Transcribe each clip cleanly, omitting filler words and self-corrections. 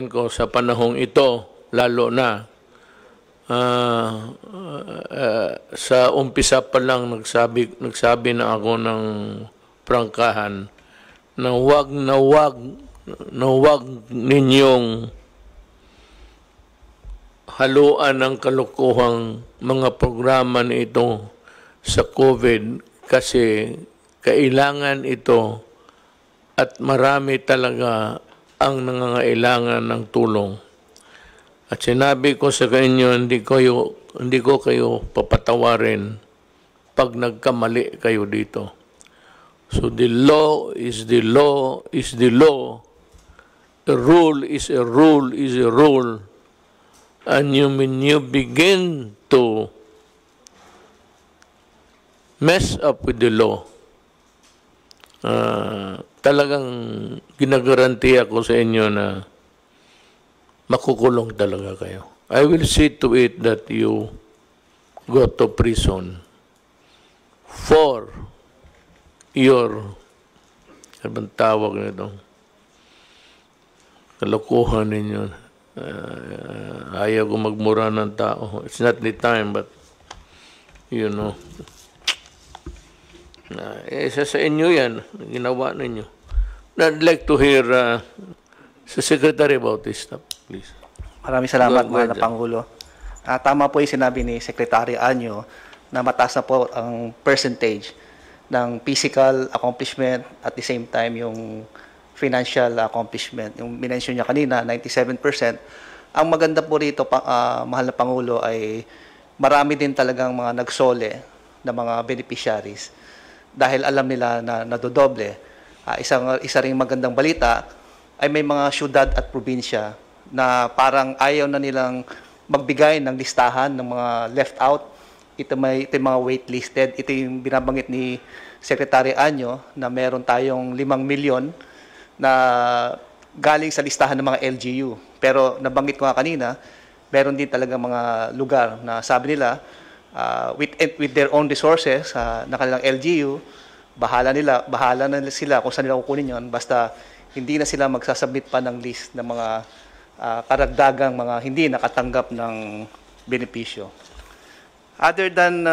ko sa panahong ito, lalo na sa umpisa pa lang nagsabi na ako ng prangkahan na wag ninyong haluan ng kalukuhang mga programa nito sa COVID kasi kailangan ito at marami talaga ang nangangailangan ng tulong. At sinabi ko sa inyo, hindi ko kayo papatawarin pag nagkamali kayo dito. So the law is the law is the law. A rule is a rule is a rule. And when you begin to mess up with the law, talagang ginagaranti ako sa inyo na makukulong talaga kayo. I will see to it that you go to prison for your, anong tawag nito, kalokohan ninyo. Ayaw ko magmura ng tao. It's not the time, but you know. Isa sa inyo yan, ginawa ninyo. I'd like to hear sa Secretary about this stuff, please. Maraming salamat, mahal na Pangulo. Tama po yung sinabi ni Secretary Anyo na mataas na po ang percentage ng physical accomplishment at the same time yung financial accomplishment. Yung minention niya kanina, 97%. Ang maganda po rito, mahal na Pangulo, ay marami din talagang mga nagsole na mga beneficiaries dahil alam nila na nadodoble. Isa ring magandang balita ay may mga syudad at probinsya na parang ayaw na nilang magbigay ng listahan ng mga left out. Ito yung mga waitlisted. Ito yung binabanggit ni Secretary Anyo na meron tayong 5 milyon na galing sa listahan ng mga LGU. Pero nabanggit ko nga kanina, meron din talaga mga lugar na sabi nila, with their own resources na kanilang LGU, bahala na sila kung saan nila kukunin yon, basta hindi na sila magsasubmit pa ng list ng mga karagdagang mga hindi nakatanggap ng benepisyo. Other than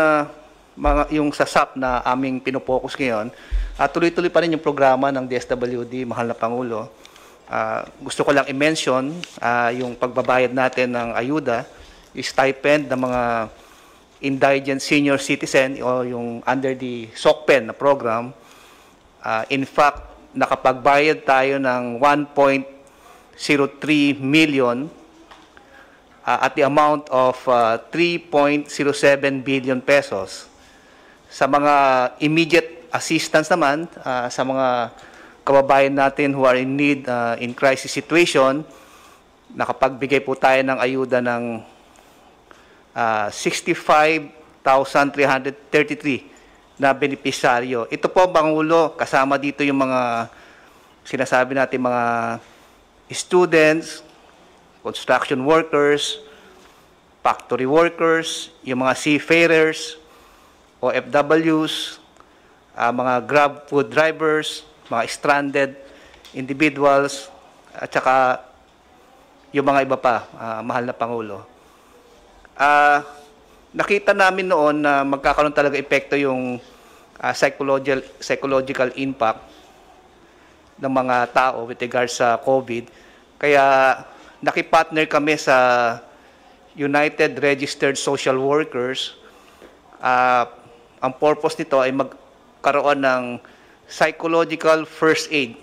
yung sa SAP na aming pinopokus ngayon, tuloy-tuloy pa rin yung programa ng DSWD, mahal na Pangulo. Gusto ko lang i-mention yung pagbabayad natin ng ayuda, stipend ng mga indigent senior citizen o yung under the SOCPEN na program. In fact, nakapagbayad tayo ng 1.03 million at the amount of 3.07 billion pesos. Sa mga immediate assistance naman, sa mga kababayan natin who are in need in crisis situation, nakapagbigay po tayo ng ayuda ng 65,333 na benepisaryo. Ito po, Pangulo, kasama dito yung mga sinasabi natin mga students, construction workers, factory workers, yung mga seafarers, OFWs, mga Grab food drivers, mga stranded individuals, at saka yung mga iba pa, mahal na Pangulo. Nakita namin noon na magkakaroon talaga epekto yung psychological impact ng mga tao with regards sa COVID. Kaya nakipartner kami sa United Registered Social Workers. Ang purpose nito ay magkaroon ng psychological first aid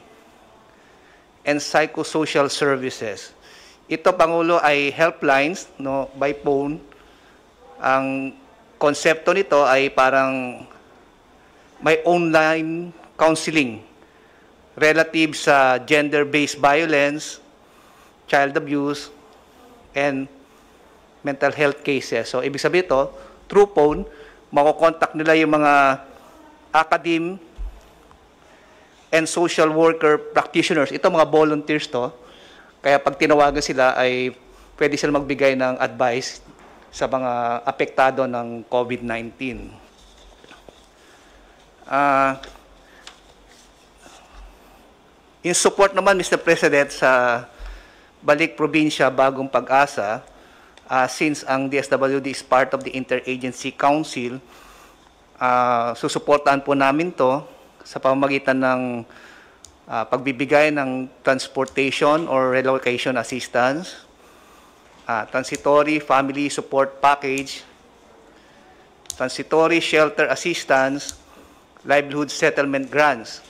and psychosocial services. Ito, Pangulo, ay helplines, no, by phone. Ang konsepto nito ay parang may online counseling relative sa gender-based violence, child abuse, and mental health cases. So, ibig sabihin ito, through phone, makokontak nila yung mga academe and social worker practitioners. Ito mga volunteers to. Kaya pag tinawagan sila ay pwede sila magbigay ng advice sa mga apektado ng COVID-19. In support naman, Mr. President, sa Balik Probinsya Bagong Pag-asa, since ang DSWD is part of the Interagency Council, susuportahan po namin to sa pamamagitan ng pagbibigay ng transportation or relocation assistance, transitory family support package, transitory shelter assistance, livelihood settlement grants.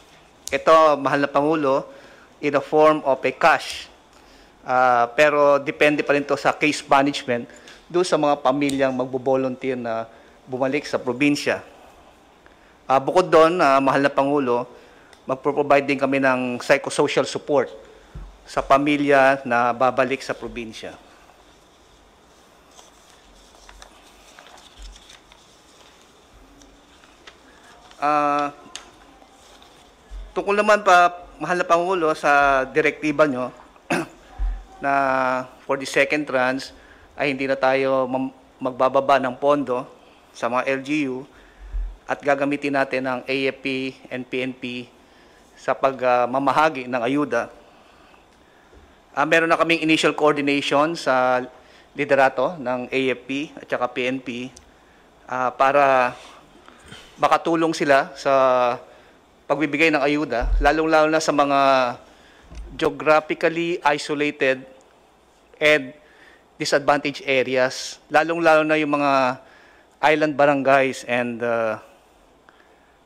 Ito, mahal na Pangulo, in the form of a cash. Pero depende pa rin to sa case management doon sa mga pamilyang magbo-volunteer na bumalik sa probinsya. Bukod doon, mahal na Pangulo, magpro-provide din kami ng psychosocial support sa pamilya na babalik sa probinsya. Tungkol naman pa, mahal na Pangulo, sa direktiba nyo na for the second tranche ay hindi na tayo magbababa ng pondo sa mga LGU at gagamitin natin ang AFP and PNP sa pagmamahagi ng ayuda. Meron na kaming initial coordination sa liderato ng AFP at saka PNP para makatulong sila sa pagbibigay ng ayuda, lalong-lalo na sa mga geographically isolated and disadvantaged areas, lalong-lalo na yung mga island barangays and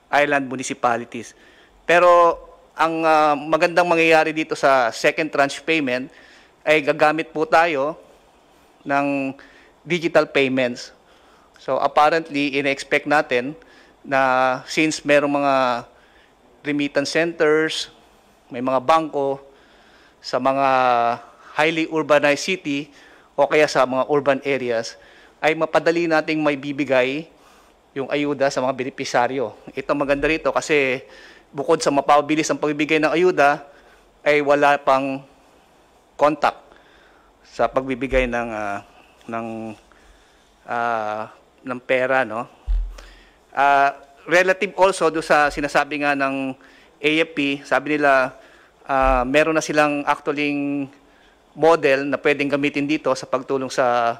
island municipalities. Pero ang magandang mangyayari dito sa second tranche payment ay gagamit po tayo ng digital payments. So apparently, ina-expect natin na since merong mga remittance centers, may mga bangko sa mga highly urbanized city o kaya sa mga urban areas, ay mapadali nating may bibigay yung ayuda sa mga benepisaryo. Ito maganda rito kasi bukod sa mapabilis ang pagbibigay ng ayuda, ay wala pang contact sa pagbibigay ng pera, no? Relative also do sa sinasabi nga ng AFP, sabi nila meron na silang actually model na pwedeng gamitin dito sa pagtulong sa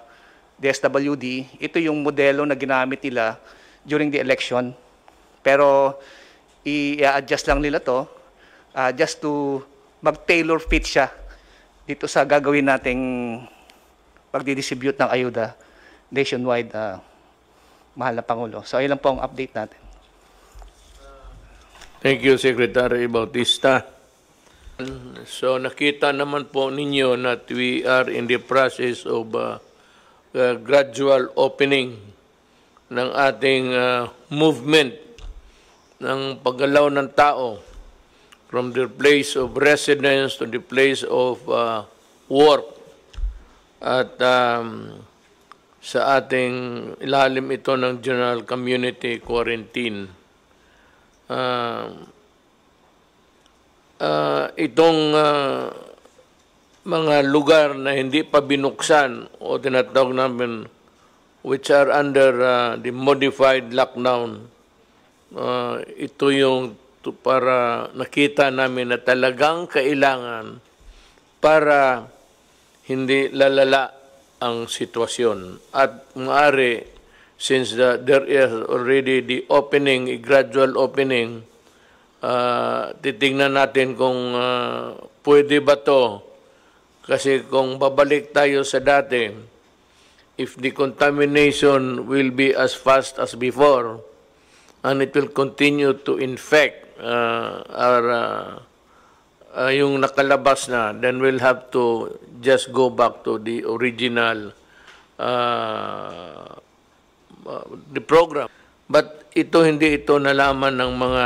DSWD. Ito yung modelo na ginamit nila during the election. Pero i-adjust lang nila to just to mag-tailor fit siya dito sa gagawin nating pagdidistribute ng ayuda nationwide, mahal na Pangulo. So ayun lang po ang update natin. Thank you, Secretary Bautista. So nakita naman po ninyo that we are in the process of gradual opening ng ating movement ng paggalaw ng tao from their place of residence to the place of work. At sa ating ilalim ito ng General Community Quarantine. Itong mga lugar na hindi pa binuksan o tinatawag namin which are under the modified lockdown, ito yung para nakita namin na talagang kailangan para hindi lalala ang sitwasyon. At maaari, since there is already the opening, a gradual opening, titingnan natin kung pwede ba to. Kasi kung babalik tayo sa dati, if the contamination will be as fast as before, and it will continue to infect yung nakalabas na, then we'll have to just go back to the original the program. But hindi ito nalaman ng mga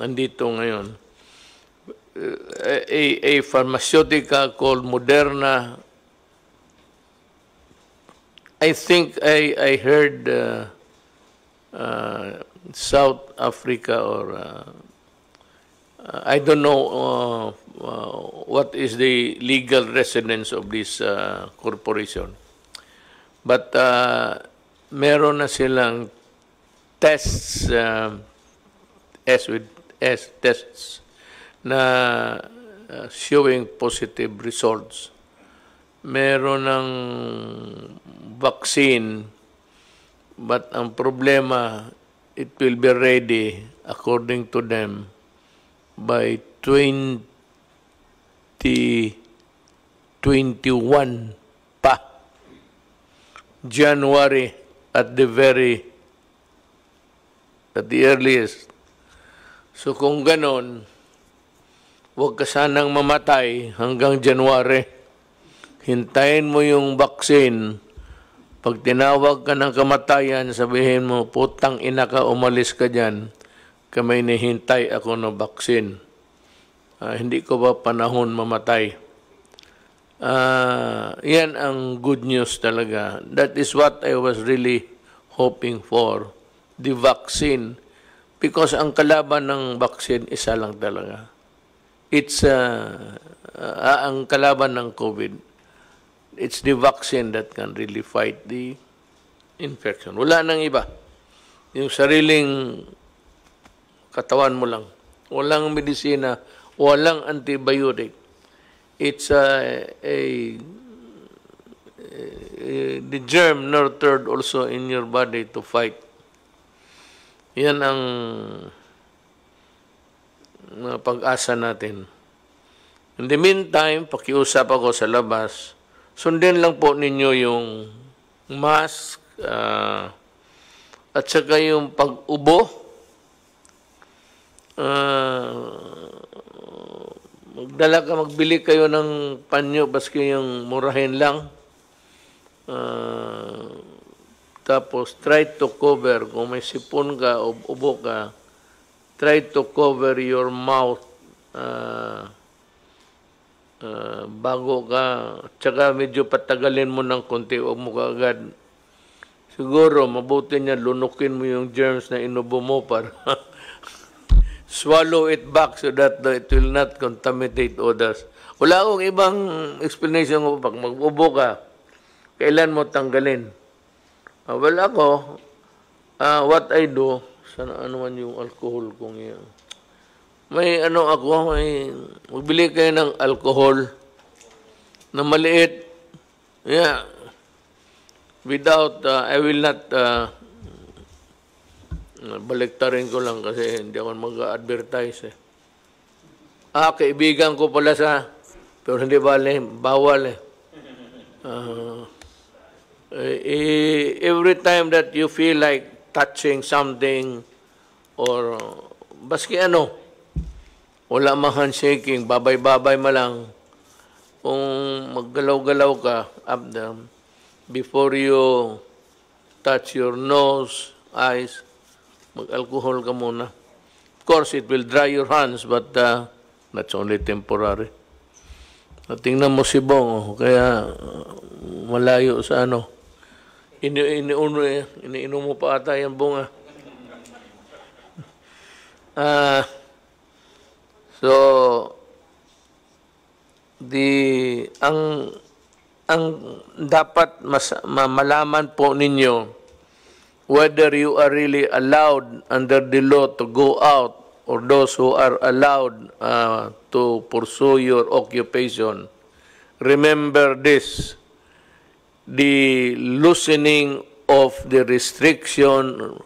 nandito ngayon. A pharmaceutical called Moderna, I think I heard South Africa or I don't know what is the legal residence of this corporation. But meron na silang tests, tests na showing positive results. meron ng vaccine, but ang problema, it will be ready, according to them, by 2021 pa. January at the earliest. So kung ganon, huwag ka sanang mamatay hanggang January. Hintayin mo yung vaccine. Pag tinawag ka ng kamatayan, sabihin mo, putang ina ka, umalis ka dyan. Kamay nihintay ako ng vaccine. Hindi ko ba panahon mamatay? Yan ang good news talaga. That is what I was really hoping for. The vaccine. Because ang kalaban ng vaccine, isa lang talaga. It's ang kalaban ng COVID. It's the vaccine that can really fight the infection. Wala nang iba. Yung sariling katawan mo lang. Walang medisina, walang antibiotic. It's the germ nurtured also in your body to fight. Yan ang pag-asa natin. In the meantime, pakiusap ako sa labas, sundin lang po ninyo yung mask at saka yung pag-ubo. Magbili kayo ng panyo, baski yung murahin lang. Tapos, try to cover, kung may sipon ka o ubo ka, try to cover your mouth bago ka, tsaka medyo patagalin mo ng konti, huwag mo kaagad. Siguro, mabuti niya, lunukin mo yung germs na inubo mo para swallow it back so that it will not contaminate others. Wala akong ibang explanation ko. Pag mag-ubo ka, kailan mo tanggalin? Well, ako, what I do, sana ano man yung alcohol kong yan. May magbili kayo ng alcohol na maliit. Yeah. Without, I will not, baliktarin ko lang kasi hindi ako mag-advertise eh. Kaibigan ko pala pero hindi bawal eh. Every time that you feel like touching something or baski wala mang handshaking, babay-babay ma lang. Kung maggalaw-galaw ka, up down, before you touch your nose, eyes, mag-alcohol ka muna. Of course, it will dry your hands, but that's only temporary. Tingnan mo si Bong, kaya malayo sa iniinom mo pa ata yung bunga. So, ang dapat malaman po ninyo, whether you are really allowed under the law to go out or those who are allowed to pursue your occupation, remember this, the loosening of the restriction,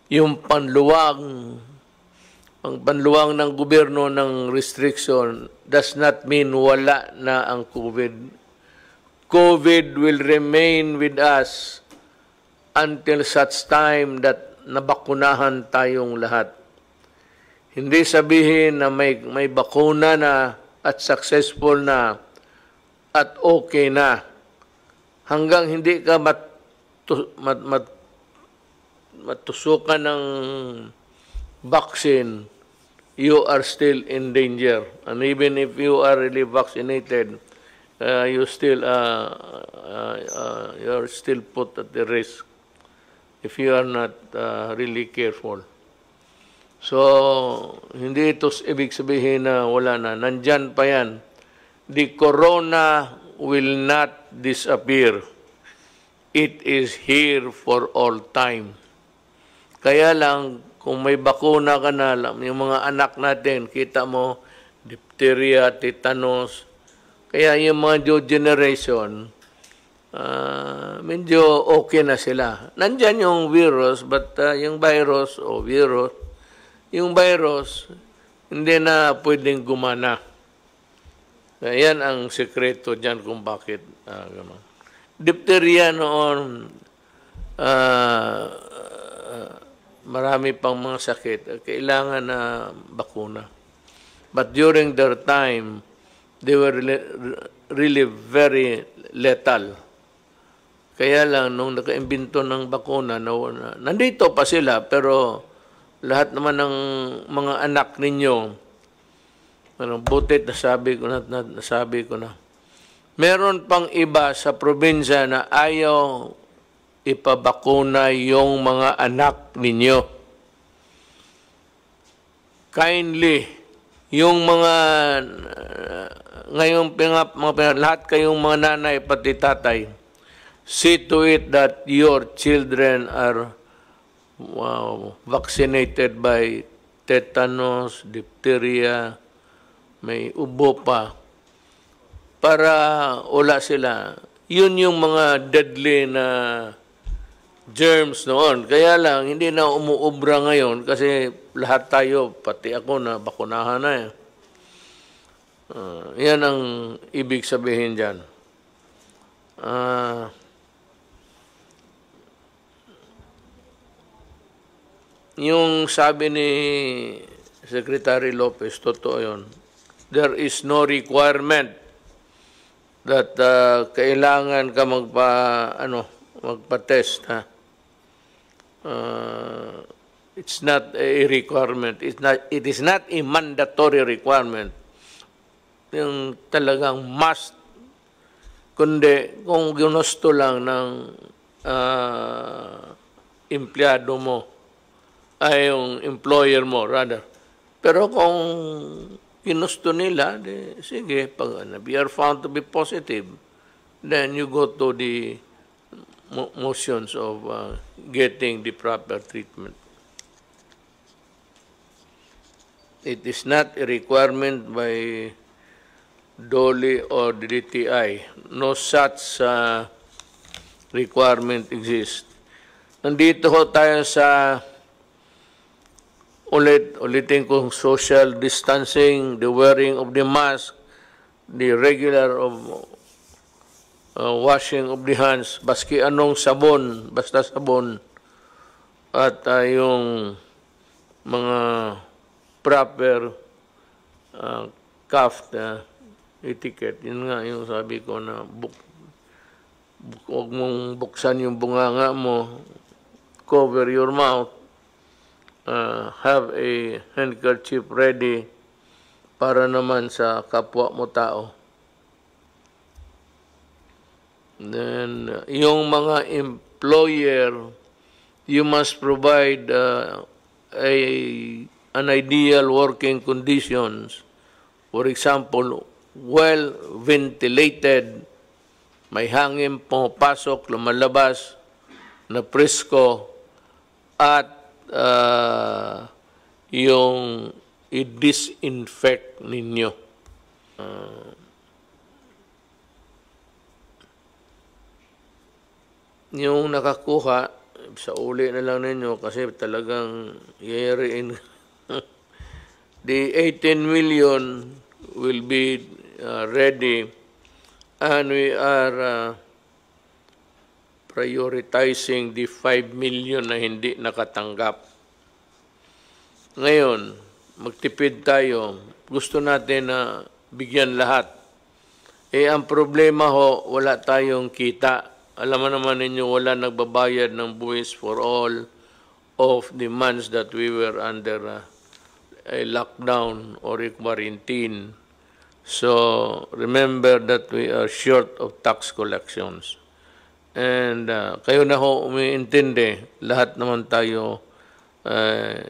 yung ang panluwang ng gobyerno ng restriction does not mean wala na ang COVID. COVID will remain with us until such time that nabakunahan tayong lahat. Hindi sabihin na may bakuna na at successful na at okay na. Hanggang hindi ka matusukan ng vaccine, you are still in danger. And even if you are really vaccinated, you're still put at the risk if you are not really careful. So, hindi ito ibig sabihin na wala na. Nandyan pa yan. The corona will not disappear. It is here for all time. Kaya lang, kung may bakuna ka na, yung mga anak natin, kita mo, diphtheria, tetanus, Kaya yung mga new generation, medyo okay na sila. Nandyan yung virus, but yung virus, yung virus, hindi na pwedeng gumana. Yan ang sekreto dyan kung bakit gano'n. Diphtheria noon, marami pang mga sakit, kailangan na bakuna. But during their time, they were really very lethal. Kaya lang, nung nakaimbento ng bakuna, nandito pa sila, pero lahat naman ng mga anak ninyo, butit nasabi ko na. Meron pang iba sa probinsya na ayaw ipabakuna yung mga anak ninyo. Kindly, yung mga lahat kayong mga nanay pati tatay, see to it that your children are vaccinated by tetanus, diphtheria, may ubo pa, para wala sila. Yun yung mga deadly na germs noon. Kaya lang, hindi na umuubra ngayon kasi lahat tayo, pati ako na bakunahan na eh. Yan ang ibig sabihin dyan. Yung sabi ni Secretary Lopez, totoo yun. There is no requirement that kailangan ka magpa-test. It's not a requirement. It is not a mandatory requirement. Yung talagang must. Kundi kung ginusto lang ng empleyado mo, ay yung employer mo, rather. Pero kung ginusto nila, sige, pag you are found to be positive, then you go to the motions of getting the proper treatment. It is not a requirement by DOLE or the DTI. No such requirement exists. Nandito ho tayo sa ulitin kong social distancing, the wearing of the mask, the regular of washing of the hands, baski anong sabon, basta sabon, at yung mga proper cuff etiquette. Yun nga yung sabi ko na huwag mong buksan yung bunganga mo, cover your mouth, have a handkerchief ready para naman sa kapwa mo tao. Then, yung mga employer, you must provide an ideal working conditions. For example, well ventilated, may hangin pumapasok, lumalabas, na presko, at yung i-disinfect ninyo. Yung nakakuha, sa uli na lang ninyo kasi talagang yayariin. The 18 million will be ready, and we are prioritizing the 5 million na hindi nakatanggap. Ngayon, magtipid tayo. Gusto natin na bigyan lahat. Ang problema ho, wala tayong kita. Alam mo naman ninyo, wala nagbabayad ng buwis for all of the months that we were under a lockdown or a quarantine. So, remember that we are short of tax collections. And kayo na ho umiintindi, lahat naman tayo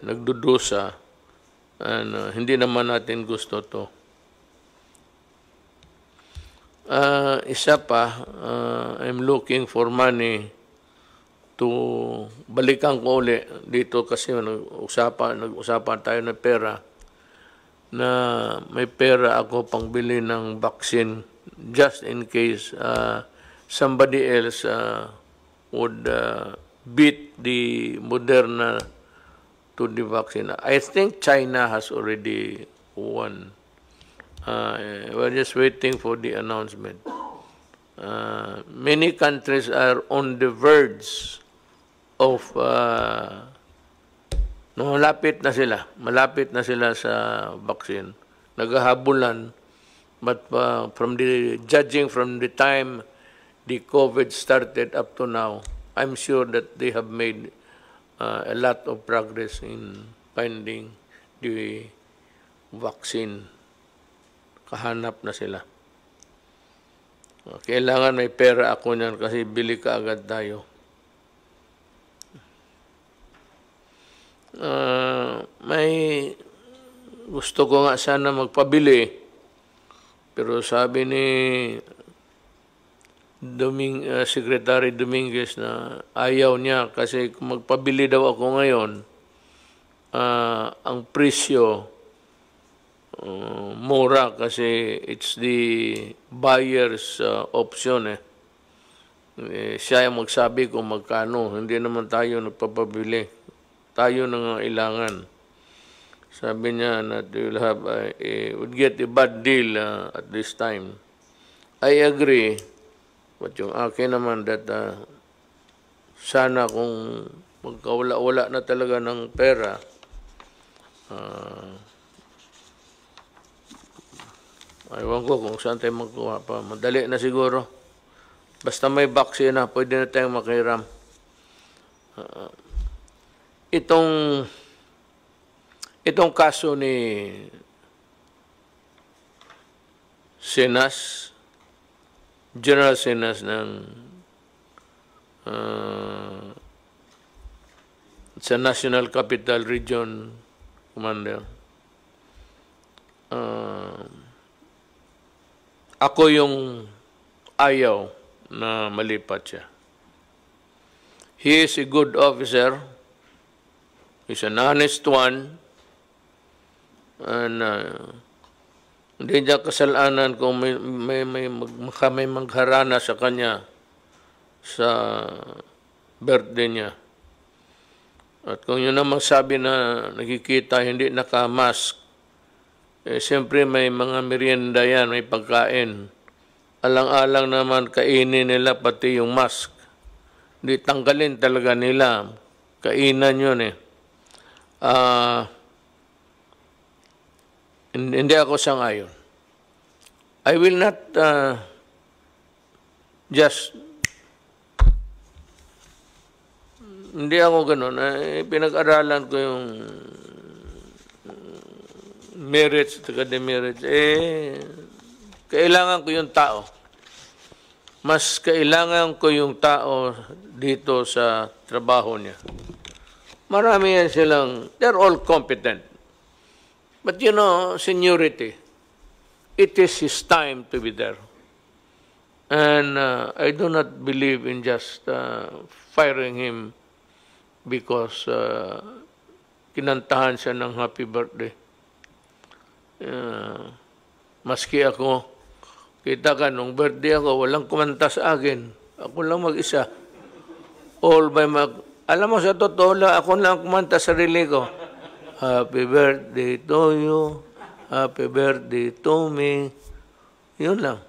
nagdudusa, and hindi naman natin gusto to. Isa pa, I'm looking for money to balikan ko uli dito kasi nag-usapan tayo ng pera, na may pera ako pangbili ng vaccine just in case somebody else would beat the Moderna to the vaccine. I think China has already won. We're just waiting for the announcement. Many countries are on the verge of malapit na sila sa vaccine. Naghahabulan, but judging from the time the COVID started up to now, I'm sure that they have made a lot of progress in finding the vaccine. Kahanap na sila. Kailangan may pera ako niyan kasi bili ka agad tayo. May gusto ko nga sana magpabili, pero sabi ni Secretary Dominguez na ayaw niya kasi kung magpabili daw ako ngayon, ang presyo mura kasi it's the buyer's option eh. Siya yung magsabi kung magkano, hindi naman tayo nagpapabili. Tayo nangailangan. Sabi niya that you'll have would get a bad deal at this time. I agree. But yung akin naman that sana kung magkawala-wala na talaga ng pera, aywan ko kung saan tayo magkuha pa. Madali na siguro. Basta may vaccine na, pwede na tayong makiram. Itong kaso ni Sinas, General Sinas ng sa National Capital Region Commander, ako yung ayaw na malipat siya. He is a good officer. He's an honest one. And hindi niya kasalanan kung may magharana sa kanya sa birthday niya. At kung yun ang magsabi na nakikita hindi naka-mask, siyempre may mga merienda yan, may pagkain. Alang-alang naman kainin nila pati yung mask. Hindi tanggalin talaga nila. Kainan yun eh. Hindi ako sang-ayon. I will not hindi ako ganun. Pinag-aralan ko yung merits at demerits. Kailangan ko yung tao. Mas kailangan ko yung tao dito sa trabaho niya. Marami yan silang, they're all competent. But you know, seniority, it is his time to be there. And I do not believe in just firing him because kinantahan siya ng happy birthday. Maski ako, kita ka, nung birthday ako, walang kumanta sa akin. Ako lang mag-isa. Alam mo, sa totoo lang, ako lang kumanta sa sarili ko. Happy birthday to you. Happy birthday to me. Yun lang.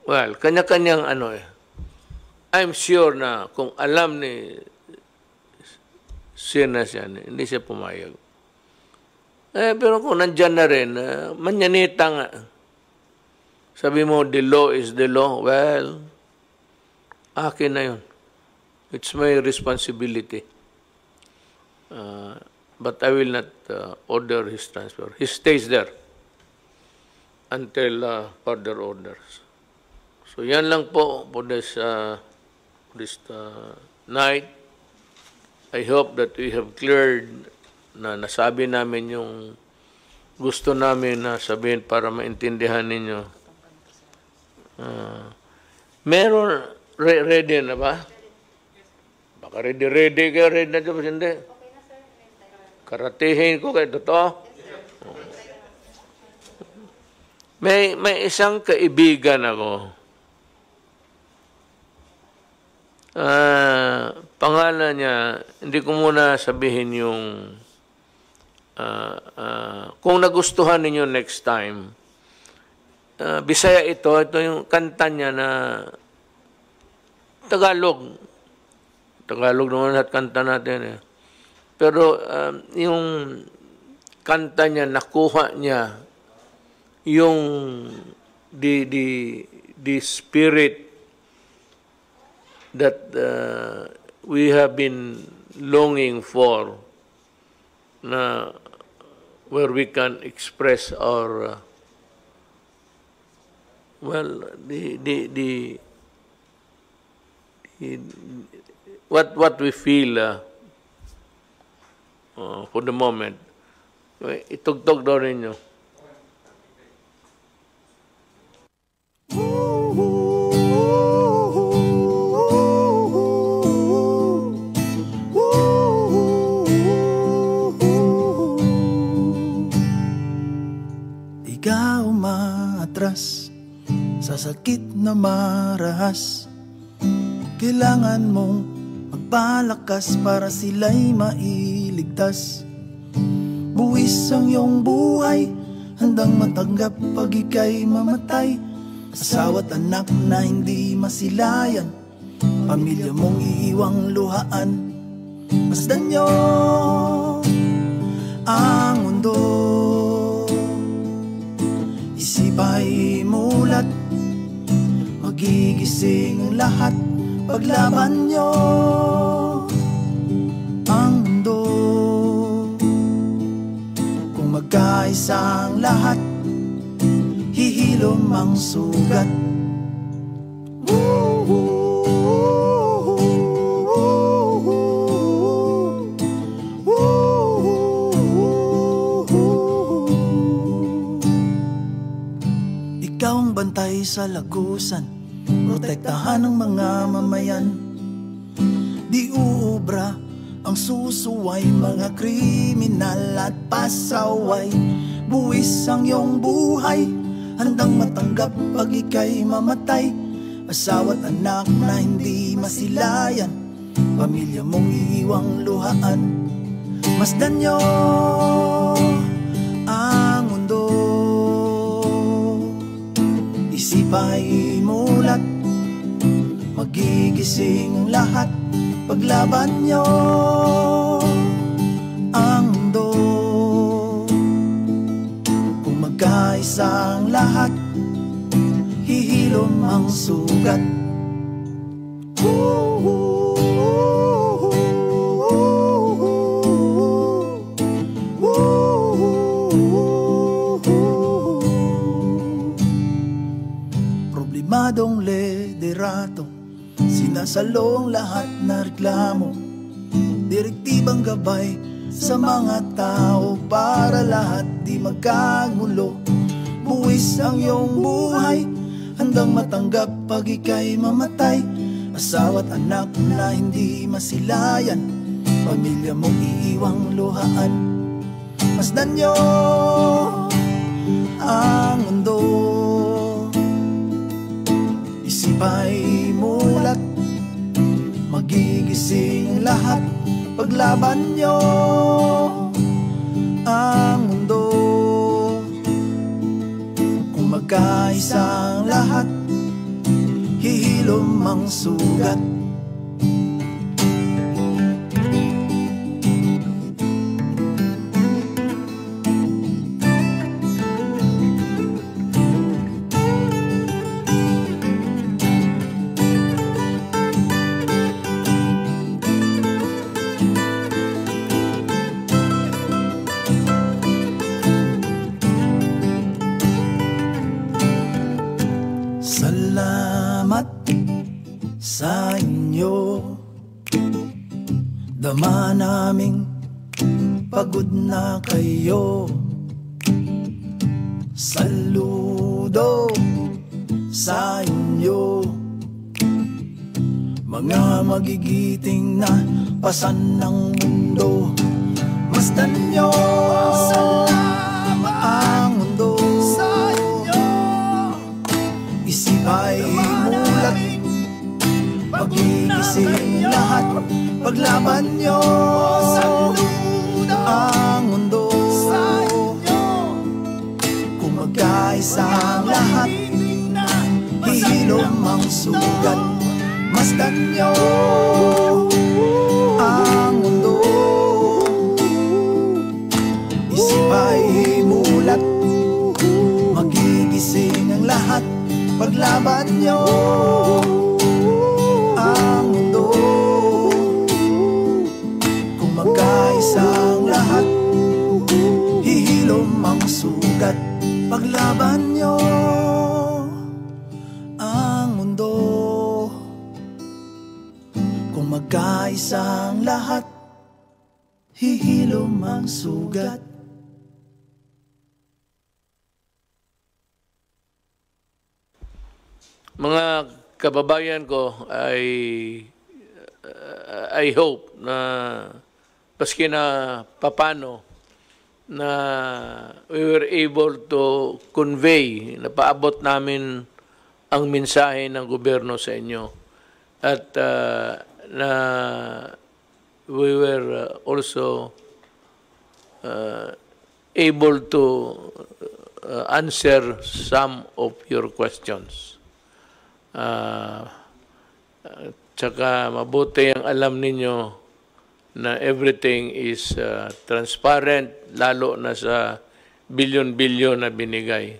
Well, kanya-kanyang ano eh. I'm sure na kung alam ni Sinas yan, hindi siya pumayag. Pero kung nandyan na rin, manyanita nga. Sabi mo, the law is the law. Well, akin na yun. It's my responsibility. But I will not order his transfer. He stays there until further orders. So yan lang po for this night. I hope that we have cleared na nasabi namin yung gusto namin na sabihin para maintindihan ninyo. Meron, ready na ba? Baka ready kayo, ready na dyan, hindi. Karatihin ko kayo, totoo? May isang kaibigan ako. Pangalan niya, hindi ko muna sabihin yung kung nagustuhan ninyo next time. Bisaya ito yung kanta niya na Tagalog. Tagalog naman at kanta natin eh. Pero yung kanta niya, nakuha niya yung the spirit that we have been longing for, na where we can express our what we feel for the moment. Itugtog daw ninyo. Ikaw umaatras sa sakit na marahas. Kailangan mong magpalakas para sila'y mailigtas. Buwis ang iyong buhay, handang matanggap pag ika'y mamatay. Asawa't anak na hindi masilayan, pamilya mong iiwang luhaan. Masdan niyo ang mundo, isip ay mulat, magigising lahat. Paglaban nyo ang mundo, kung magkaisang lahat, hihilom ang sugat. Ikaw ang bantay sa lagusan, protektahan ng mga mamayan. Di uubra ang susuway, mga kriminal at pasaway. Buwis ang iyong buhay, handang matanggap pag ika'y mamatay. Asawa't anak na hindi masilayan, pamilya mong iiwang luhaan. Masdan niyo ang mundo, isip ay mulat, magigising lahat. Paglaban nyo ang mundo, kung magkaisang lahat, hihilom ang sugat. Problemadong liderato, sinasalong lahat na reklamo. Direktibang gabay sa mga tao para lahat di magkagulo. Buwis ang iyong buhay, handang matanggap pag ika'y mamatay. Asawa't anak na hindi masilayan, pamilya mong iiwang luhaan. Masdan nyo ang mundo, isip ay mulat, magigising lahat. Paglaban nyo ang mundo, kung magkaisang lahat, hihilom ang sugat. Salamat sa inyo, dama naming pagod na kayo. Saludo sa inyo, mga magigiting na pasan ng mundo. Masdan nyo ang mundo, magigising lahat. Paglaban nyo ang mundo. Kung magkaisa ang lahat, hihilom ang sugat. Masdan nyo ang mundo. Isip ay mulat, magigising ang lahat. Paglaban nyo ang mundo. Kung magkaisa ang lahat, hihilom ang sugat. Paglaban nyo ang mundo. Kung magkaisa ang lahat, hihilom ang sugat. Mga kababayan ko, I hope na paski na papano na we were able to convey, na paabot namin ang mensahe ng gobyerno sa inyo. At na we were also able to answer some of your questions. Tsaka mabuti ang alam ninyo na everything is transparent, lalo na sa bilyon-bilyon na binigay.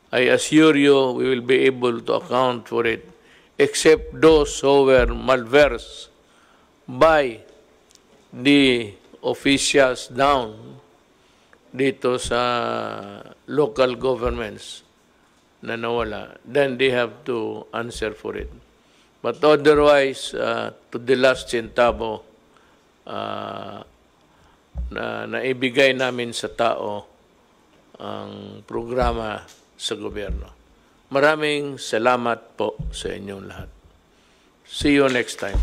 I assure you we will be able to account for it, except those who were malversed by the officials down dito sa local governments na nawala, then they have to answer for it. But otherwise, to the last centavo na naibigay namin sa tao ang programa sa gobyerno. Maraming salamat po sa inyong lahat. See you next time.